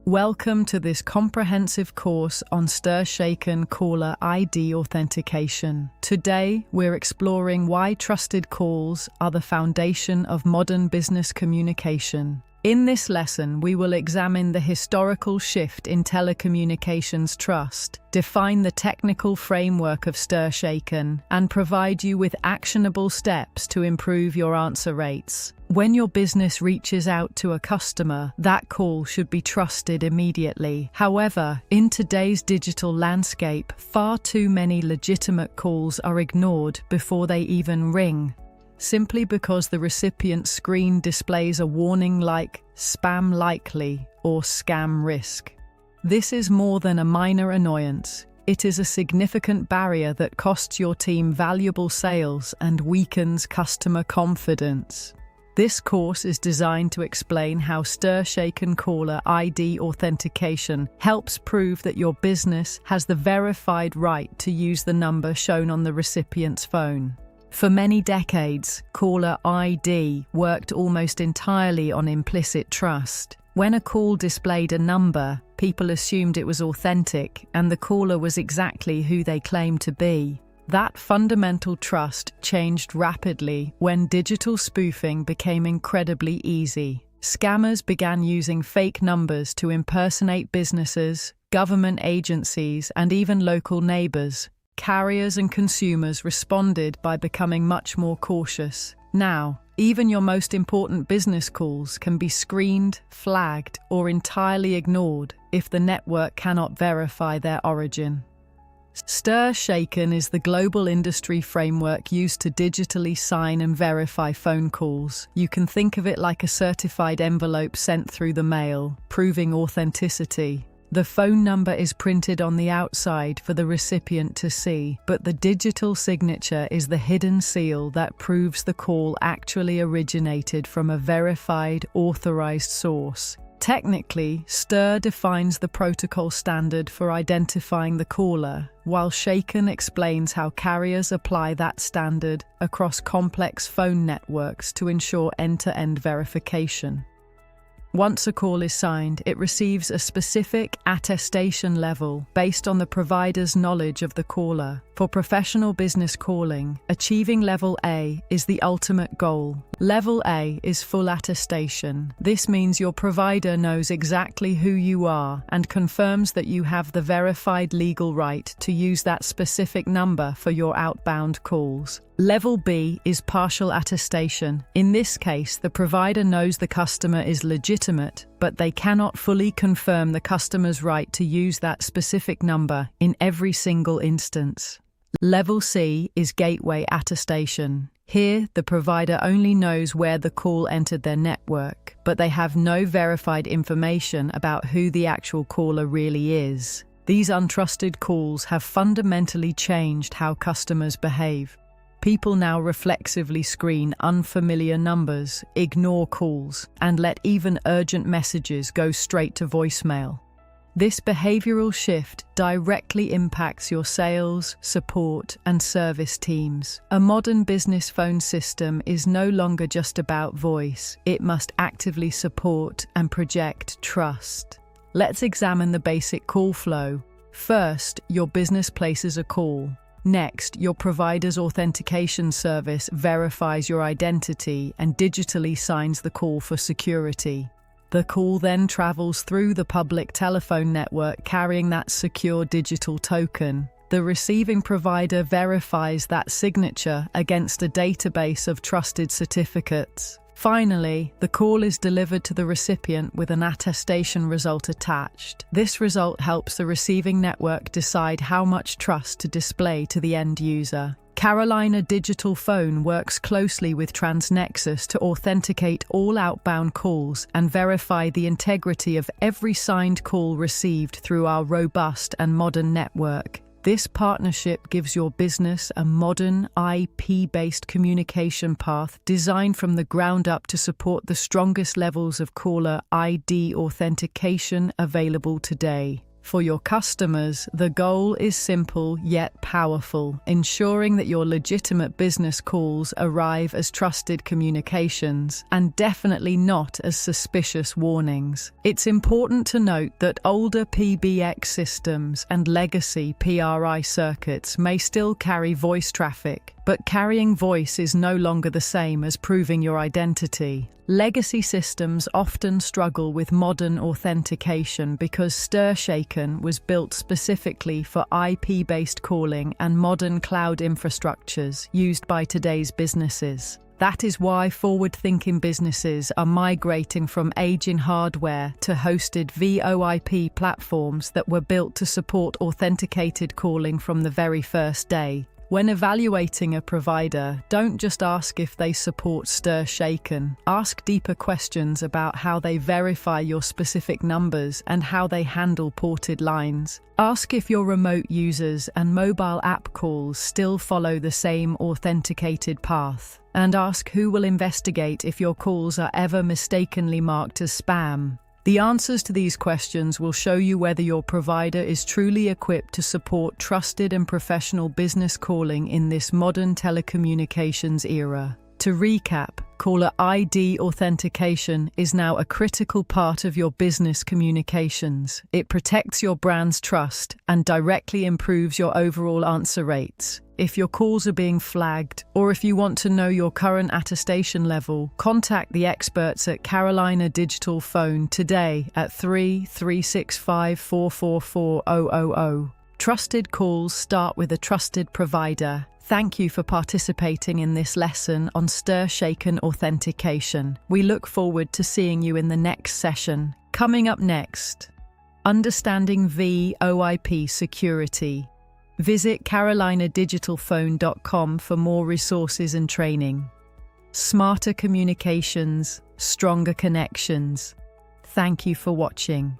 Welcome to this comprehensive course on STIR/SHAKEN caller ID authentication. Today, we're exploring why trusted calls are the foundation of modern business communication. In this lesson, we will examine the historical shift in telecommunications trust, define the technical framework of STIR/SHAKEN, and provide you with actionable steps to improve your answer rates. When your business reaches out to a customer, that call should be trusted immediately. However, in today's digital landscape, far too many legitimate calls are ignored before they even ring, simply because the recipient's screen displays a warning like "spam likely" or "scam risk." This is more than a minor annoyance. It is a significant barrier that costs your team valuable sales and weakens customer confidence. This course is designed to explain how STIR/SHAKEN caller ID authentication helps prove that your business has the verified right to use the number shown on the recipient's phone. For many decades, caller ID worked almost entirely on implicit trust. When a call displayed a number, people assumed it was authentic and the caller was exactly who they claimed to be. That fundamental trust changed rapidly when digital spoofing became incredibly easy. Scammers began using fake numbers to impersonate businesses, government agencies, and even local neighbors. Carriers and consumers responded by becoming much more cautious. Now, even your most important business calls can be screened, flagged, or entirely ignored if the network cannot verify their origin. STIR/SHAKEN is the global industry framework used to digitally sign and verify phone calls. You can think of it like a certified envelope sent through the mail, proving authenticity. The phone number is printed on the outside for the recipient to see, but the digital signature is the hidden seal that proves the call actually originated from a verified, authorized source. Technically, STIR defines the protocol standard for identifying the caller, while SHAKEN explains how carriers apply that standard across complex phone networks to ensure end-to-end verification. Once a call is signed, it receives a specific attestation level based on the provider's knowledge of the caller. For professional business calling, achieving Level A is the ultimate goal. Level A is full attestation. This means your provider knows exactly who you are and confirms that you have the verified legal right to use that specific number for your outbound calls. Level B is partial attestation. In this case, the provider knows the customer is legitimate, but they cannot fully confirm the customer's right to use that specific number in every single instance. Level C is gateway attestation. Here, the provider only knows where the call entered their network, but they have no verified information about who the actual caller really is. These untrusted calls have fundamentally changed how customers behave. People now reflexively screen unfamiliar numbers, ignore calls, and let even urgent messages go straight to voicemail. This behavioral shift directly impacts your sales, support, and service teams. A modern business phone system is no longer just about voice. It must actively support and project trust. Let's examine the basic call flow. First, your business places a call. Next, your provider's authentication service verifies your identity and digitally signs the call for security. The call then travels through the public telephone network carrying that secure digital token. The receiving provider verifies that signature against a database of trusted certificates. Finally, the call is delivered to the recipient with an attestation result attached. This result helps the receiving network decide how much trust to display to the end user. Carolina Digital Phone works closely with TransNexus to authenticate all outbound calls and verify the integrity of every signed call received through our robust and modern network. This partnership gives your business a modern, IP-based communication path designed from the ground up to support the strongest levels of caller ID authentication available today. For your customers, the goal is simple yet powerful, ensuring that your legitimate business calls arrive as trusted communications and definitely not as suspicious warnings. It's important to note that older PBX systems and legacy PRI circuits may still carry voice traffic, but carrying voice is no longer the same as proving your identity. Legacy systems often struggle with modern authentication because STIR/SHAKEN was built specifically for IP-based calling and modern cloud infrastructures used by today's businesses. That is why forward-thinking businesses are migrating from aging hardware to hosted VoIP platforms that were built to support authenticated calling from the very first day. When evaluating a provider, don't just ask if they support STIR/SHAKEN. Ask deeper questions about how they verify your specific numbers and how they handle ported lines. Ask if your remote users and mobile app calls still follow the same authenticated path. And ask who will investigate if your calls are ever mistakenly marked as spam. The answers to these questions will show you whether your provider is truly equipped to support trusted and professional business calling in this modern telecommunications era. To recap, caller ID authentication is now a critical part of your business communications. It protects your brand's trust and directly improves your overall answer rates. If your calls are being flagged, or if you want to know your current attestation level, contact the experts at Carolina Digital Phone today at 3-365-444-000. Trusted calls start with a trusted provider. Thank you for participating in this lesson on STIR/SHAKEN authentication. We look forward to seeing you in the next session. Coming up next, understanding VoIP security. Visit carolinadigitalphone.com for more resources and training. Smarter communications, stronger connections. Thank you for watching.